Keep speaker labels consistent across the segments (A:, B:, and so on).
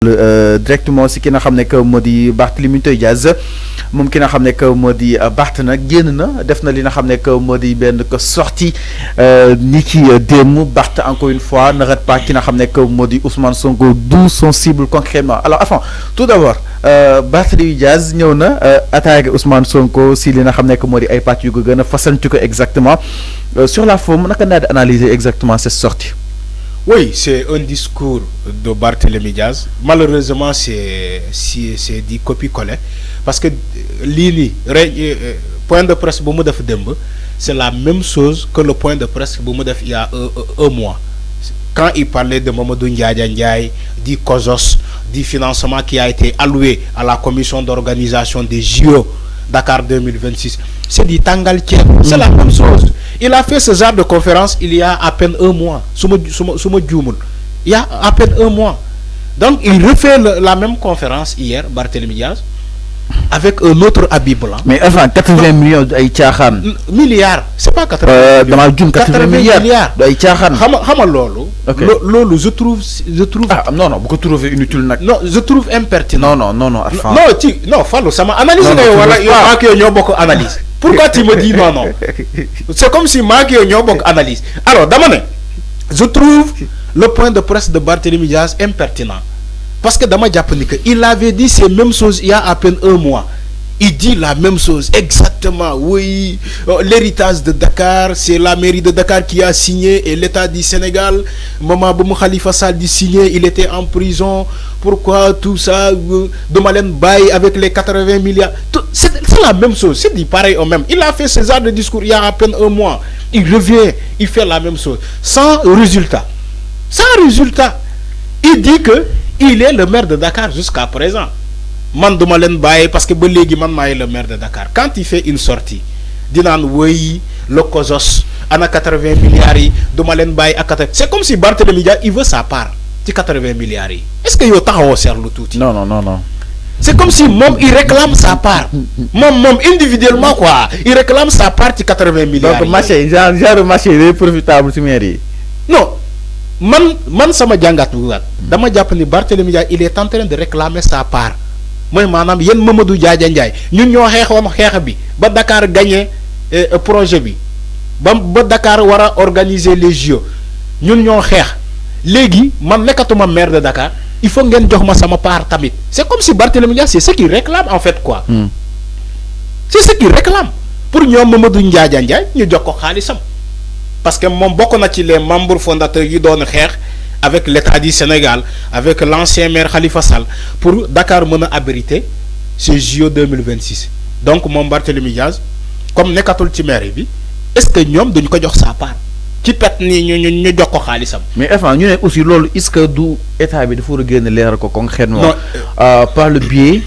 A: directement si ki nga xam ne que moo di Barthélémy Dias moom ki nga xam ne que moo di Barth nag génn na def na li nga xam ne que moo di benn ko sortie ni ki démb Barth encore une fois n'arrête pas ki nga xam ne que moo di Ousmane Sonko d'où son cible concrètement alors enfin tout d'abord Barthélémy Dias ñëw na attaqué Ousmane Sonko si li nga xam ne que moo di ay pàcc yu ko gën a fasantu ko exactement sur la forme naka naa di analyser exactement cette sortie.
B: Oui, c'est un discours de Barthélémy Dias. Malheureusement, c'est dit copie-coller. Parce que point de presse c'est la même chose que le point de presse il y a un mois. Quand il parlait de Mamadou Ndiaye, du COSOS, du financement qui a été alloué à la commission d'organisation des JO Dakar 2026, c'est dit Tangal Tien. C'est la même chose. Il a fait ce genre de conférence il y a à peine un mois. Il y a à peine un mois. Donc il refait la même conférence hier, Barthélémy Dias, avec un autre habit blanc. Mais
A: enfin, 80 millions de
B: milliards. C'est pas 80 millions.
A: 80 milliards.
B: Je trouve.
A: Ah non, vous trouvez inutile.
B: Non, je trouve impertinent.
A: Non.
B: Non, Fallo, ça m'a analysé. Analyse. Pourquoi tu me dis non? C'est comme si moi qui analyse. Alors, Damane, je trouve le point de presse de Barthélémy Dias impertinent. Parce que Dama Diaponik, il avait dit ces mêmes choses il y a à peine un mois. Il dit la même chose, exactement. Oui, l'héritage de Dakar, c'est la mairie de Dakar qui a signé et l'État du Sénégal. Maman Boumou Khalifa Sall dit signé, il était en prison. Pourquoi tout ça de Malène Baye avec les 80 milliards? C'est la même chose, c'est dit pareil au même. Il a fait ce genre de discours il y a à peine un mois. Il revient, il fait la même chose. Sans résultat. Sans résultat. Il dit que il est le maire de Dakar jusqu'à présent. Man de Malen Baye, parce que Belégui Man est le maire de Dakar. Quand il fait une sortie, Dinan oui, le COSOS, à 80 milliards, de Malen Baye à 80. C'est comme si Barthélémy Dias, il veut sa part, de 80 milliards. Est-ce qu'il y a au cerf le tout?
A: Non.
B: C'est comme si Mom, il réclame sa part. Mom, individuellement, quoi. Il réclame sa part de 80 milliards.
A: Donc, marché, genre marché, il est profitable, tu mairie.
B: Non. Man, ça m'a dit, Dama Diapani, Barthélémy Dias, il est en train de réclamer sa part. Moi, madame, yen Mamadou Ndiaye, ñun ñoo xeexoon xeex bi ba Dakar gagné projet bi ba Dakar wara organiser les Jeux ñun ñoo xeex légui man nekkatuma maire de Dakar il faut ngeen jox ma sama part tamit. C'est comme si Barthélémy Dias c'est ce qu'il réclame en fait quoi. C'est ce qu'il réclame pour ñoom Mamadou Ndiaye ñu jox ko xaalisam parce que moom bokk na ci les membres fondateurs yi doon xeex avec l'État du Sénégal, avec l'ancien maire Khalifa Sall, pour Dakar mena abriter ce JO 2026. Donc, mon Barthélémy Dias, comme nekatul ci maire bi, est-ce que ñom duñ ko jox sa part? Ci pet ni ñu jox ko xalissam.
A: Mais enfin, ñu aussi lolu est-ce que du état bi dafa gëna léral ko concrètement par le biais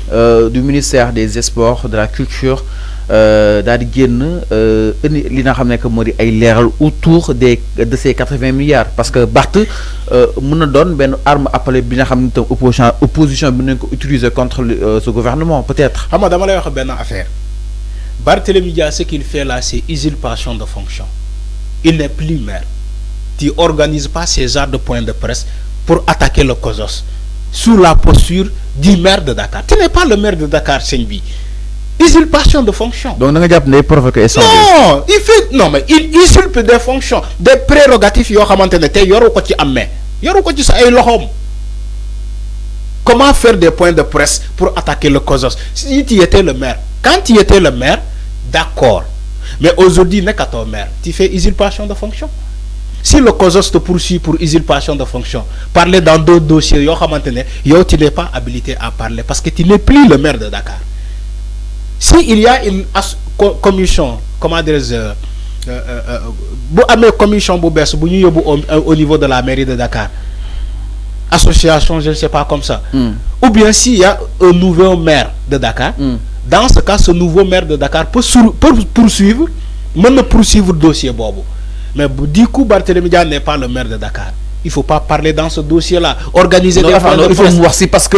A: du ministère des Sports, de la Culture daal di génn li nga xam ne que moo di ay leeral autour de ces 80 milliards parce que Barth mën na doon benn arme appelée bi nga xam ne tam opposition bi nañ ko utiliser contre ce gouvernement peut-être.
B: xam nga dama lay wax benn affaire Barthélémy Dias ce qu'il fait là c'est usurpation de fonction. Il n'est plus maire. Tu organises pas ces genres de points de presse pour attaquer le COSOS sous la posture du maire de Dakar. Tu n'es pas le maire de Dakar, Senbi. Usurpation de fonction.
A: Donc, il provoque
B: non, il fait. Non, mais il usurpe des fonctions, des prérogatives. Comment faire des points de presse pour attaquer le COSOS? Si tu étais le maire, quand tu étais le maire, d'accord. Mais aujourd'hui, n'est qu'à ton maire, tu fais usurpation de fonction. Si le COSOS te poursuit pour usurpation de fonction, parler dans d'autres dossiers, tu n'es pas habilité à parler parce que tu n'es plus le maire de Dakar. S'il y a une commission, comment dire, commission au niveau de la mairie de Dakar, association, je ne sais pas comme ça, ou bien s'il y a un nouveau maire de Dakar, dans ce cas, ce nouveau maire de Dakar peut poursuivre le dossier Bobo. Mais du coup, Barthélémy Dias n'est pas le maire de Dakar. il faut pas parler dans ce dossier-là. Organiser
A: des
B: points de
A: presse. Il faut voir si parce que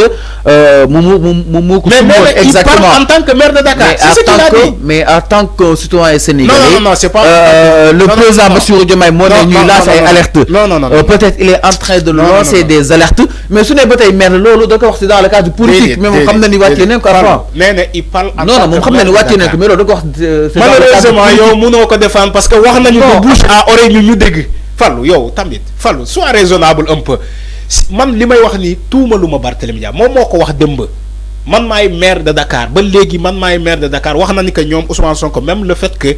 B: exactement. Il parle en tant que maire de Dakar. C'est ce qu'il a dit.
A: Mais en tant que citoyen sénégalais.
B: Non, c'est pas.
A: Le président Bassirou Diomaye lance ay alertes.
B: Non.
A: Peut-être il est en train de lancer des alertes. Mais ce n'est pas maire lolo donc c'est dans le cadre politique. Même xam na ni wàccee nañ ko avant.
B: Mais il parle en
A: non moom xam na ni wàccee nañ ko mais loolu da ko wax.
B: Malheureusement yow mënoo ko défendre parce que wax nañu ko bouche à oreille ñu dégg. Fallou yow tamit Fallou sois raisonnable un peu man limay wax ni tuuma luma Barthélémy Dias mom moko wax demb man maay maire de Dakar ba légui man maay maire de Dakar wax na ni que ñom Ousmane Sonko même le fait que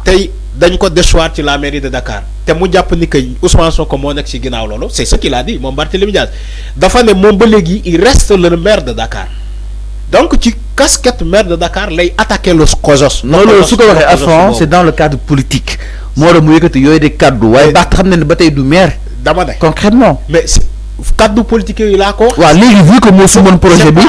B: tay dañ ko déchoir ci la mairie de Dakar té mu japp ni que Ousmane Sonko mo nek ci ginaaw lolo c'est ce qu'il a dit mom Barthélémy Dias dafa né mom ba légui il reste le maire de Dakar donc ci casquette maire de Dakar lay attaquer los COJOS.
A: non loolu su ko waxee avant c'est dans le cadre politique. moo tax mu yëkkati yooyu de kaddu waaye Barth xam na ne ba tey du maire.
B: dama ne
A: concrètement.
B: mais kaddu politique yooyu laa ko.
A: waaw léegi vu que moo sumoon projet bi.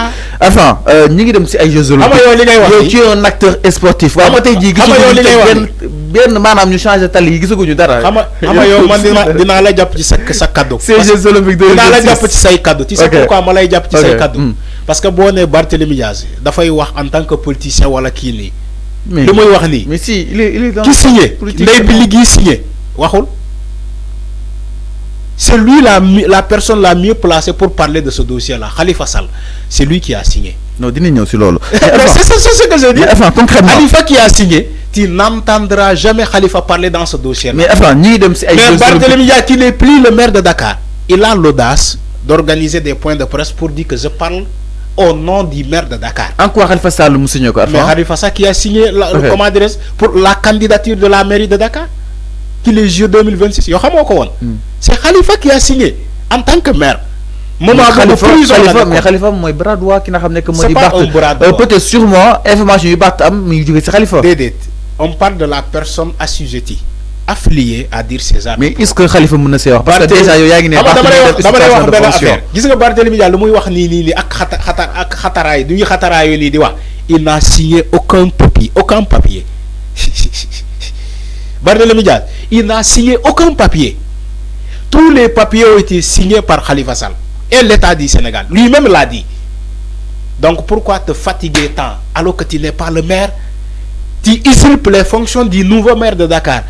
A: enfin ñi ngi dem si ay Jeux olympiques.
B: yow li ngay wax
A: yow tu es un acteur sportif. waaw ba tey jii gisaguñu benn maanaam ñu changé tali yi gisaguñu dara.
B: xam nga yow man dinaa la jàpp ci sa kaddu.
A: ces Jeux olympiques de
B: dinaa la jàpp ci say kaddu. tu sais pourquoi ma lay jàpp ci say kaddu. parce que boo nee Barthélémy Dias dafay wax en tant que politicien wala kii nii.
A: mais
B: li muy wax nii.
A: mais si il est dans.
B: qui signé ndey bi liggéey signé waxul. c'est lui la personne la mieux placée pour parler de ce dossier-là Khalifa Sall c'est lui qui a signé.
A: non dinañ ñëw si loolu.
B: c'est ce que je dis.
A: enfin concrètement
B: Khalifa qui a signé. tu n'entendras jamais Khalifa parler dans ce dossier-là.
A: mais enfin ñi dem si ay.
B: mais Barthélémy Dias qui n'est plus le maire de Dakar. il a l'audace d'organiser des points de presse pour dire que je parle au nom du maire de Dakar.
A: En quoi Khalifa Sall mu signé ko.
B: mais Khalifa Sall qui a signé comment dire pour la candidature de la mairie de Dakar. qui les Jeux 2026 yo xamoo ko woon. c'est Khalifa qui a signé en tant que maire. moment
A: Khalifa mais Khalifa mooy bras droit ki nga xam ne que moo di Barth peut-être sûrement information yu Barth am mi ngi jóge ci Khalifa.
B: déedéet on parle de la personne assujettie affiliée à dire ces armes.
A: mais est-ce que Khalifa mën na see wax. parce que déjà yow yaa ngi ne
B: dama lay wax benn affaire gis nga Barthélémy Dias lu muy wax nii ak xataraay du ñu xataraayu lii di wax il n'a signé aucun papier Barthélémy Dias il n'a signé aucun papier. Tous les papiers ont été signés par Khalifa Sall et l'État du Sénégal lui-même l'a dit. Donc pourquoi te fatiguer tant alors que tu n'es pas le maire? Tu usurpes les fonctions du nouveau maire de Dakar.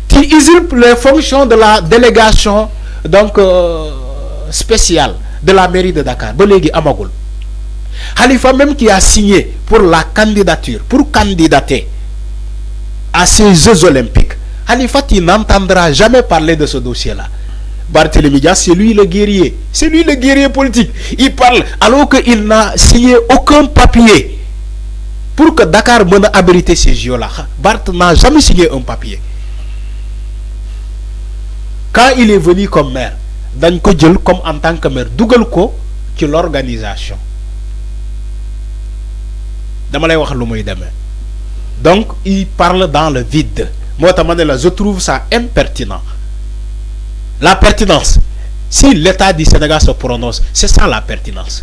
B: Tu usurpes les fonctions de la délégation donc spéciale de la mairie de Dakar. Khalifa même qui a signé pour la candidature, pour candidater à ces Jeux olympiques. Khalifa, tu n'entendras jamais parler de ce dossier-là. Barthélémy Dias, c'est lui le guerrier. C'est lui le guerrier politique. Il parle alors qu'il n'a signé aucun papier pour que Dakar puisse abriter ces Jeux-là. Barth n'a jamais signé un papier. Quand il est venu comme maire, Dan ko jël comme en tant que maire, dougal ko ci l'organisation. Dama lay wax lu muy démé. Donc il parle dans le vide. Moi je trouve ça impertinent. La pertinence, si l'État du Sénégal se prononce, c'est ça la pertinence.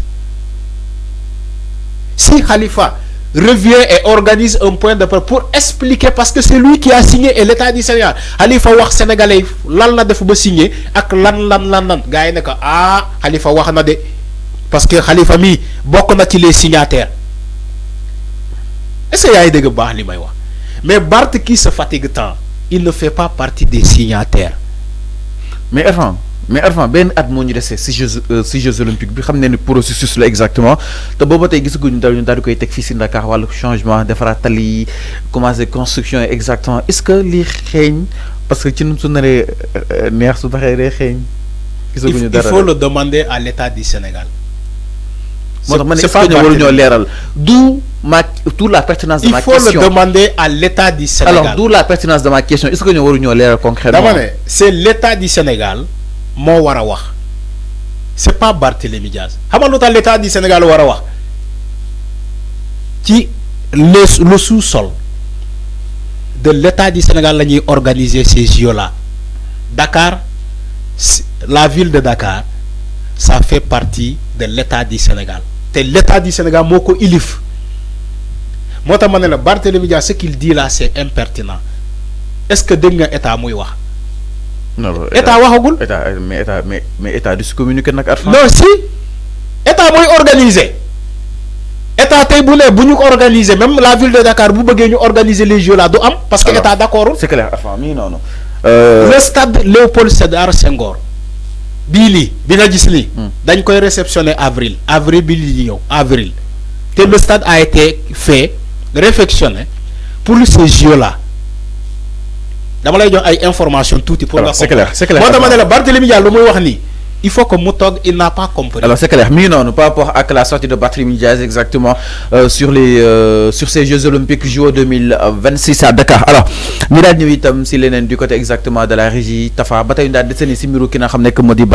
B: Si Khalifa revient et organise un point de presse pour expliquer, parce que c'est lui qui a signé et l'État du Sénégal, Khalifa wax sénégalais lan la def ba signé ak lan gaay ne ko Khalifa wax na de parce que Khalifa mi bokk na ci les signataires. Est-ce que yaay deug baax li may wax? Mais Barth qui se fatigue tant, il ne fait pas partie des signataires.
A: Mais enfin ben at moo ñu dese si Jeux olympiques bi xam ne ni processus la exactement te booba tey gisaguñu daal di koy teg fii si Dakar wàllu changement defaraat tali commencé construction exactement est-ce que lii xeeñ parce que ci nu su naree neex su baxee day xeeñ. gisaguñu dara
B: il faut le demander à l'État du Sénégal.
A: moo tax ma ne est-ce que ñoo waruñoo leeral d'où la pertinence de ma question.
B: Il faut le demander à l'État du Sénégal.
A: Alors d'où la pertinence de ma question est-ce que ñoo waruñoo leeral concrètement.
B: dama ne c'est l'État du Sénégal moo war a wax c'est pas Barthélémy Dias xam nga lu tax l'État du Sénégal war a wax ci le sous-sol de l'État du Sénégal la ñuy organiser ces JO-là. Dakar, la ville de Dakar, ça fait partie de l'État du Sénégal. Et l'État du Sénégal moo ko ilif. Moo tax ma ne la Barthélémy Dias ce qu'il dit là c'est impertinent. Est-ce que dégg nga état muy wax état waxagul.
A: mais état du se communiquer nag Arfan.
B: non si état mooy organiser état tey bu ne bu ñu ko organiser même la ville de Dakar bu bëggee ñu organiser les Jeux là du am. parce que état d'accord.
A: c'est clair Arfan mi noonu.
B: le stade Léopold Sédar Senghor bii lii bi nga gis lii. dañ koy réceptionner avril bi li ñëw avril. te le stade a été fait réfectionné pour ces Jeux là. dama lay jox ay information tuuti pour nga.
A: c'est clair
B: moo dama ne la Barthélémy Dias lu muy wax nii il faut que mu toog il n'a pas compris.
A: alors c'est clair mi ngi noonu par rapport ak la sortie de Barthélémy Dias exactement sur ces Jeux olympiques JO 2026 à Dakar alors ñu daal ñëw itam si leneen du côté exactement de la régie Tafa ba tey ñu daal di seen si mbiru ki nga xam ne moo di